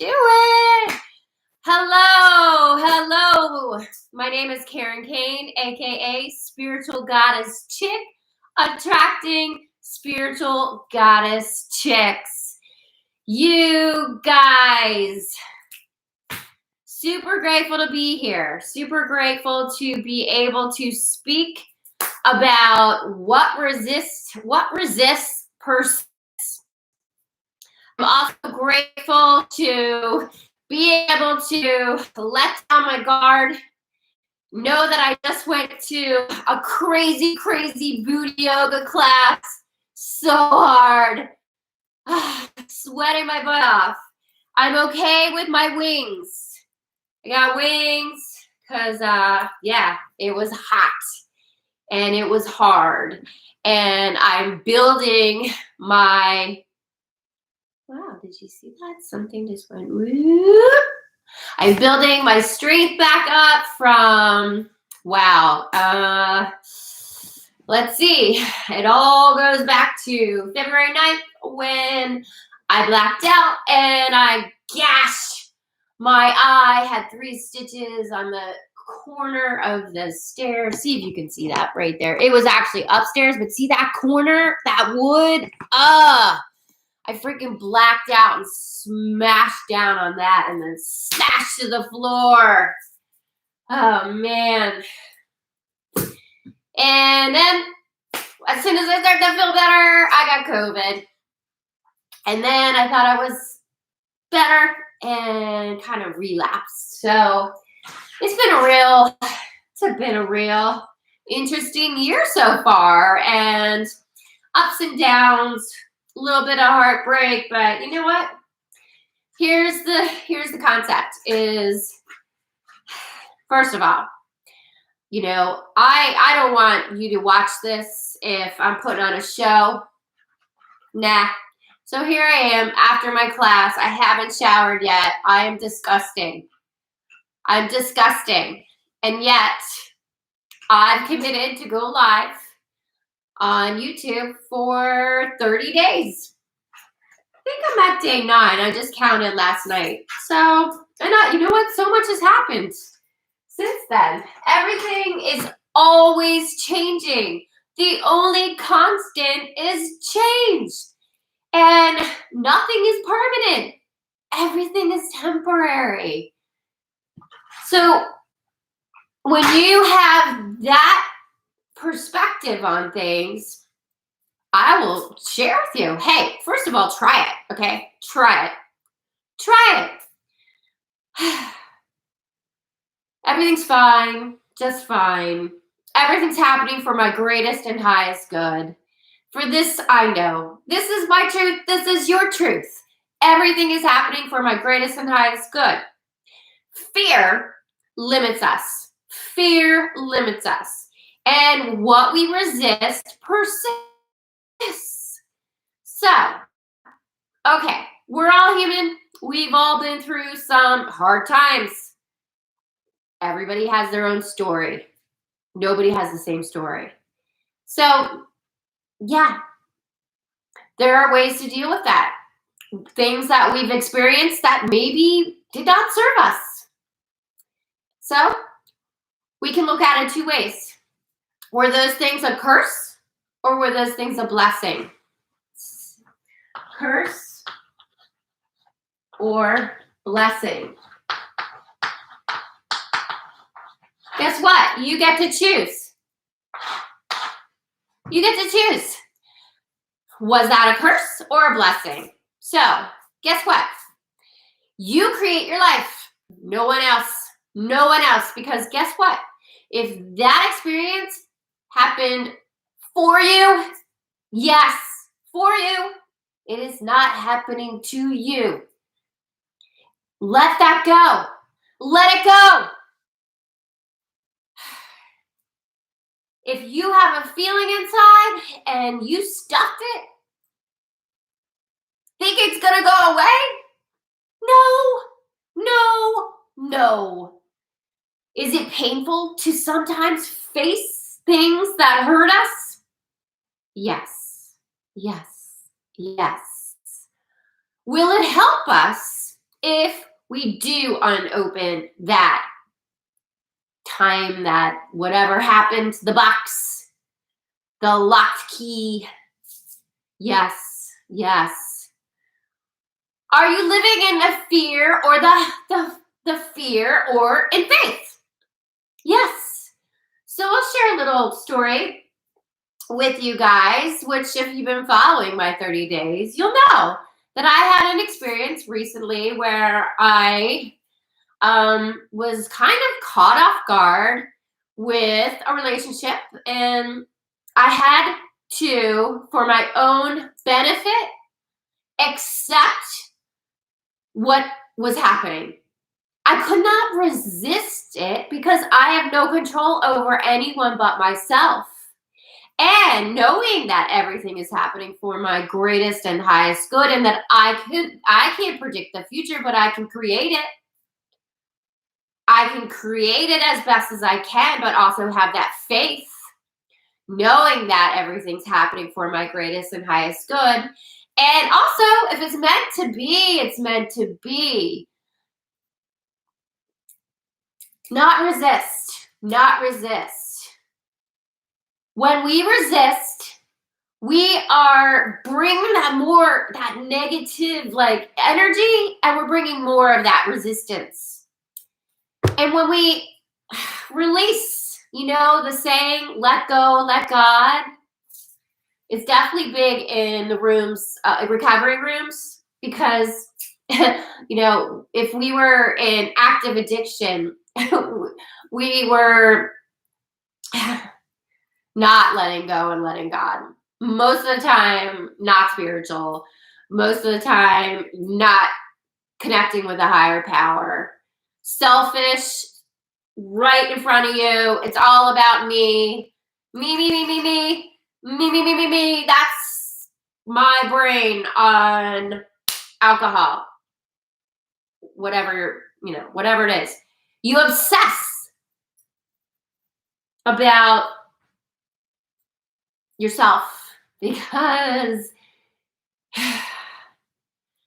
Do it. Hello. My name is Karen Kane, aka Spiritual Goddess Chick, attracting spiritual goddess chicks. You guys, super grateful to be here. Super grateful to be able to speak about what resists persists. I'm also grateful to be able to let down my guard, know that I just went to a crazy booty yoga class so hard, sweating my butt off. I'm okay with my wings. I got wings because, it was hot and it was hard. And I'm building my... Wow, did you see that? Something just went whoop. I'm building my strength back up from, let's see. It all goes back to February 9th when I blacked out and I gashed my eye, had 3 stitches on the corner of the stairs. See if you can see that right there. It was actually upstairs, but see that corner, that wood? I freaking blacked out and smashed down on that and then smashed to the floor. Oh, man. And then as soon as I started to feel better, I got COVID. And then I thought I was better and kind of relapsed. So it's been a real interesting year so far, and ups and downs. A little bit of heartbreak, but you know what? Here's the concept is, first of all, I don't want you to watch this if I'm putting on a show. Nah. So here I am after my class. I haven't showered yet. I am disgusting. I'm disgusting. And yet, I've committed to go live on YouTube for 30 days. I think I'm at day 9. I just counted last night. So, and you know what? So much has happened since then. Everything is always changing. The only constant is change. And nothing is permanent. Everything is temporary. So, when you have that perspective on things, I will share with you. Hey, first of all, try it, okay? Try it. Everything's fine, just fine. Everything's happening for my greatest and highest good. For this, I know. This is my truth. This is your truth. Everything is happening for my greatest and highest good. Fear limits us. Fear limits us. And what we resist persists. So, okay, we're all human. We've all been through some hard times. Everybody has their own story. Nobody has the same story. So, yeah, there are ways to deal with that. Things that we've experienced that maybe did not serve us. So, we can look at it 2 ways. Were those things a curse or were those things a blessing? Curse or blessing? Guess what? You get to choose. You get to choose. Was that a curse or a blessing? So, guess what? You create your life. No one else. No one else. Because guess what? If that experience happened for you, yes, for you, it is not happening to you. Let that go. Let it go. If you have a feeling inside and you stuffed it, think it's gonna go away? No. Is it painful to sometimes face things that hurt us? Yes. Will it help us if we do unopen that time, that whatever happened, the box, the locked key. Yes, yes. Are you living in the fear or the fear or in faith? Yes. So I'll share a little story with you guys, which if you've been following my 30 days, you'll know that I had an experience recently where I was kind of caught off guard with a relationship, and I had to, for my own benefit, accept what was happening. I could not resist it because I have no control over anyone but myself. And knowing that everything is happening for my greatest and highest good, and that I can't predict the future, but I can create it. I can create it as best as I can, but also have that faith, knowing that everything's happening for my greatest and highest good. And also, if it's meant to be, it's meant to be. Not resist. Not resist. When we resist, we are bringing that negative like energy, and we're bringing more of that resistance. And when we release, the saying, let go, let God, it's definitely big in the rooms, recovery rooms, because, if we were in active addiction, we were not letting go and letting God. Most of the time, not spiritual. Most of the time, not connecting with a higher power. Selfish, right in front of you. It's all about me. Me, me, me, me, me. Me, me, me, me, me. That's my brain on alcohol. Whatever it is. You obsess about yourself because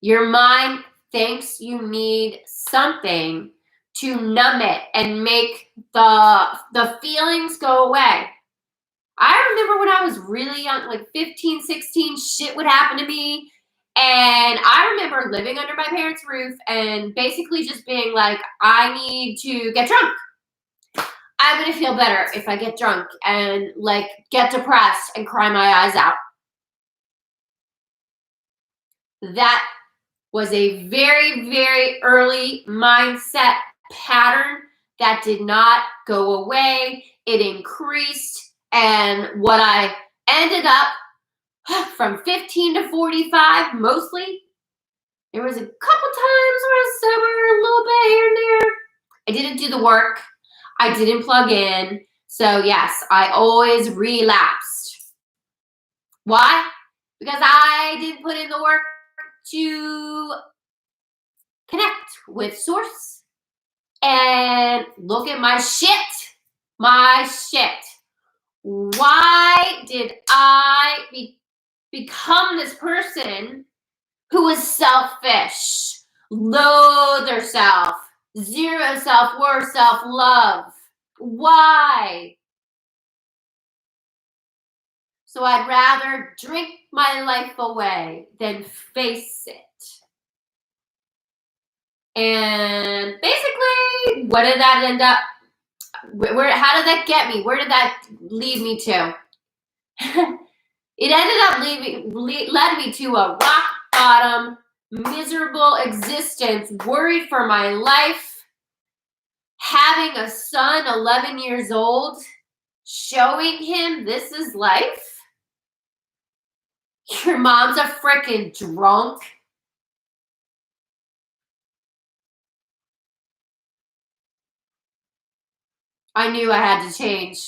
your mind thinks you need something to numb it and make the feelings go away. I remember when I was really young, like 15, 16, shit would happen to me. And I remember living under my parents' roof and basically just being like, I need to get drunk. I'm going to feel better if I get drunk and like get depressed and cry my eyes out. That was a very, very early mindset pattern that did not go away. It increased. And what I ended up from 15 to 45, mostly, there was a couple times where I was sober a little bit here and there. I didn't do the work. I didn't plug in. So yes, I always relapsed. Why? Because I didn't put in the work to connect with source and look at my shit. My shit. Why did I become this person who was selfish, loathe herself, zero self-worth, self-love? Why? So I'd rather drink my life away than face it. And basically, what did that end up? How did that get me? Where did that lead me to? It ended up led me to a rock bottom, miserable existence, worried for my life, having a son 11 years old, showing him this is life. Your mom's a freaking drunk. I knew I had to change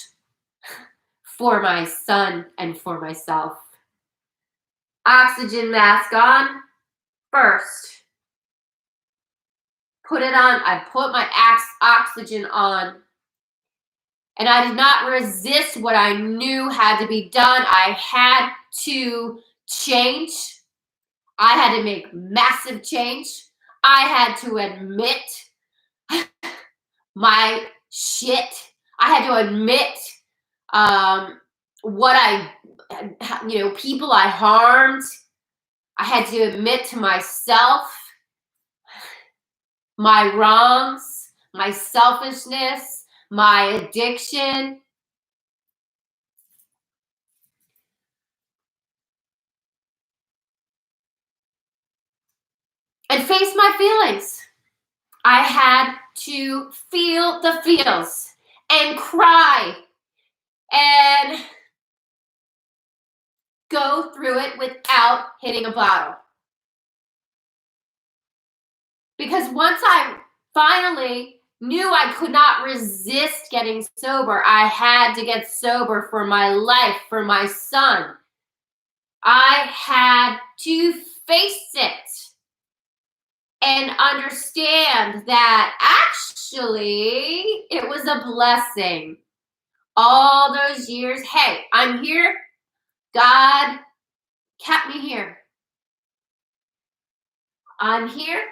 for my son and for myself. Oxygen mask on first. Put it on. I put my oxygen on. And I did not resist what I knew had to be done. I had to change. I had to make massive change. I had to admit my shit. I had to admit what people I harmed. I had to admit to myself my wrongs, my selfishness, my addiction. And face my feelings. I had to feel the feels and cry and go through it without hitting a bottle. Because once I finally knew I could not resist getting sober, I had to get sober for my life, for my son. I had to face it and understand that actually it was a blessing. All those years, hey, I'm here. God kept me here. I'm here.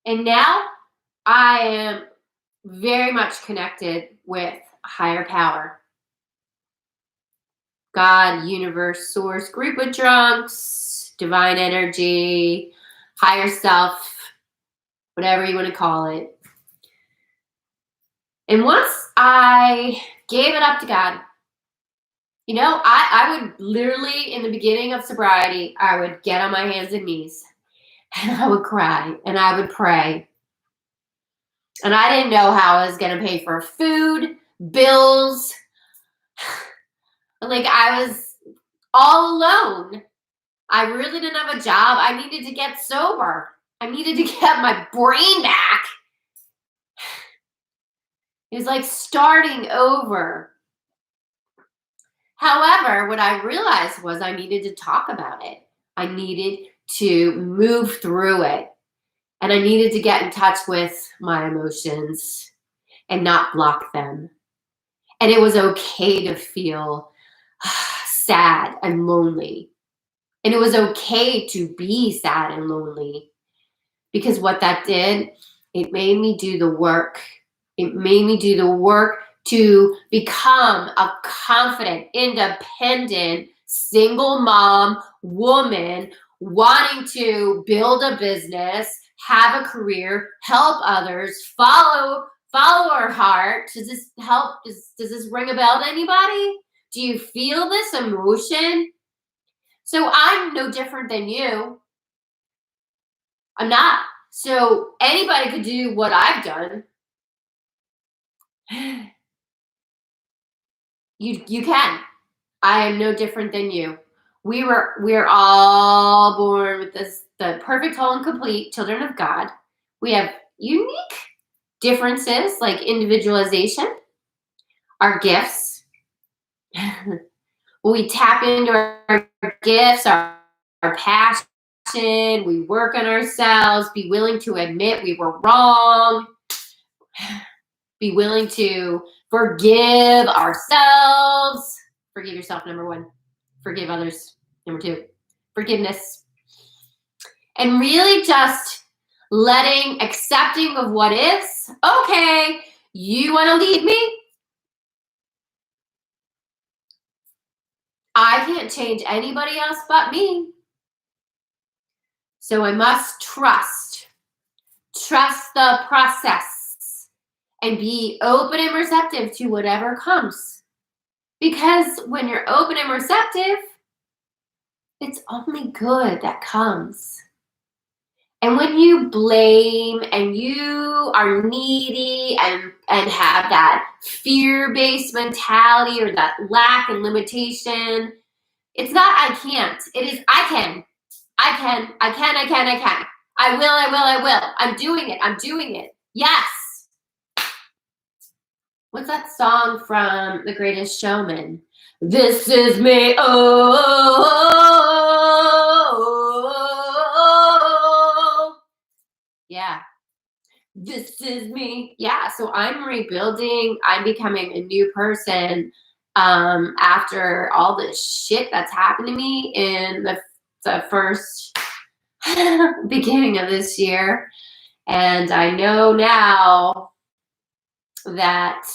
And now I am very much connected with higher power. God, universe, source, group of drunks, divine energy, higher self, whatever you want to call it. And once I gave it up to God, I would literally, in the beginning of sobriety, I would get on my hands and knees and I would cry and I would pray. And I didn't know how I was going to pay for food, bills. Like I was all alone. I really didn't have a job. I needed to get sober. I needed to get my brain back. It was like starting over. However, what I realized was I needed to talk about it. I needed to move through it. And I needed to get in touch with my emotions and not block them. And it was okay to feel sad and lonely. And it was okay to be sad and lonely. Because what that did, it made me do the work. It made me do the work to become a confident, independent, single mom, woman, wanting to build a business, have a career, help others, follow her heart. Does this help? Does this ring a bell to anybody? Do you feel this emotion? So I'm no different than you. I'm not. So anybody could do what I've done. You can. I am no different than you. We're all born with the perfect, whole, and complete children of God. We have unique differences like individualization, our gifts. We tap into our gifts, our passion. We work on ourselves. Be willing to admit we were wrong. Be willing to forgive ourselves. Forgive yourself, number one. Forgive others, number two. Forgiveness. And really just accepting of what is. Okay, you want to lead me? I can't change anybody else but me. So I must trust the process and be open and receptive to whatever comes. Because when you're open and receptive, it's only good that comes. And when you blame and you are needy and have that fear-based mentality or that lack and limitation, it's not I can't. It is I can. I can. I will. I'm doing it. Yes. What's that song from The Greatest Showman? This is me. Oh. Yeah. This is me. Yeah. So I'm rebuilding. I'm becoming a new person after all this shit that's happened to me in the first beginning of this year. And I know now that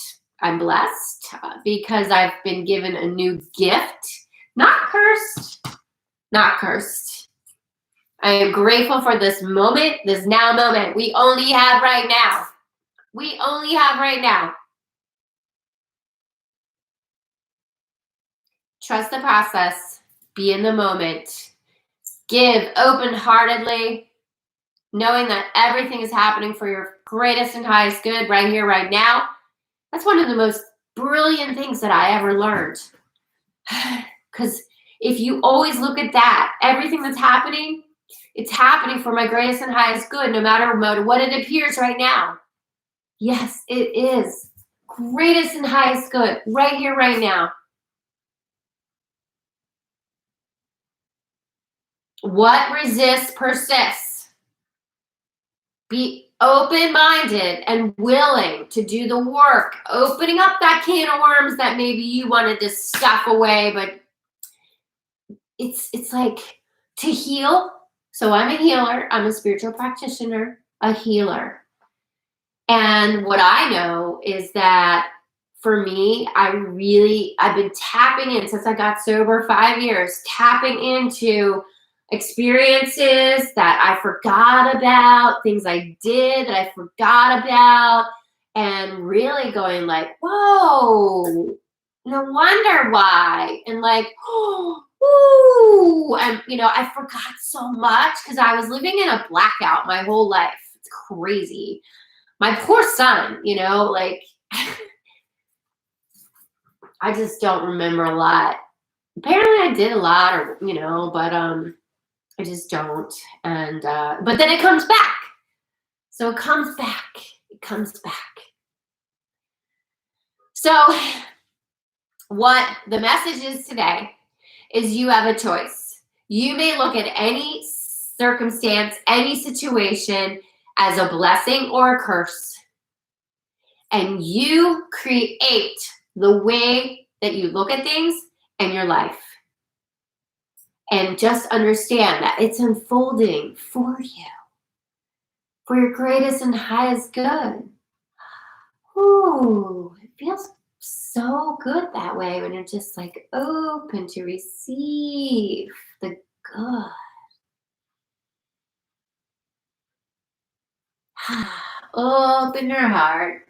I'm blessed because I've been given a new gift. Not cursed, not cursed. I am grateful for this moment, this now moment we only have right now. We only have right now. Trust the process. Be in the moment. Give open-heartedly, knowing that everything is happening for your greatest and highest good right here, right now. That's one of the most brilliant things that I ever learned. Because if you always look at that, everything that's happening, it's happening for my greatest and highest good, no matter what it appears right now. Yes, it is. Greatest and highest good, right here, right now. What resists persists. Be open-minded and willing to do the work, opening up that can of worms that maybe you wanted to stuff away, but it's like to heal. So I'm a healer. I'm a spiritual practitioner, a healer. And what I know is that for me, I've been tapping in since I got sober 5 years, tapping into experiences that I forgot about, things I did that I forgot about, and really going like, whoa, no wonder why. And like, ooh, and I forgot so much because I was living in a blackout my whole life. It's crazy. My poor son, like I just don't remember a lot. Apparently I did a lot but I just don't. And but then it comes back. So it comes back. It comes back. So what the message is today is you have a choice. You may look at any circumstance, any situation as a blessing or a curse. And you create the way that you look at things and your life. And just understand that it's unfolding for you, for your greatest and highest good. Ooh, it feels so good that way when you're just like open to receive the good. Open your heart.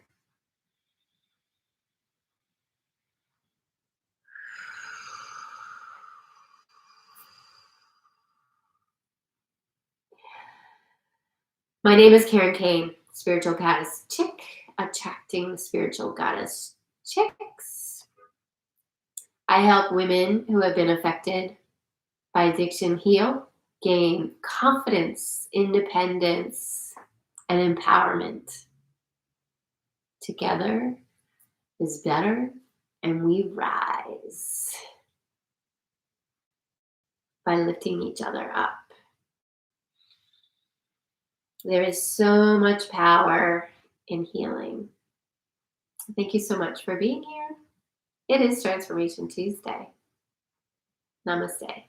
My name is Karen Kane, spiritual goddess chick, attracting spiritual goddess chicks. I help women who have been affected by addiction heal, gain confidence, independence, and empowerment. Together is better, and we rise by lifting each other up. There is so much power in healing. Thank you so much for being here. It is Transformation Tuesday. Namaste.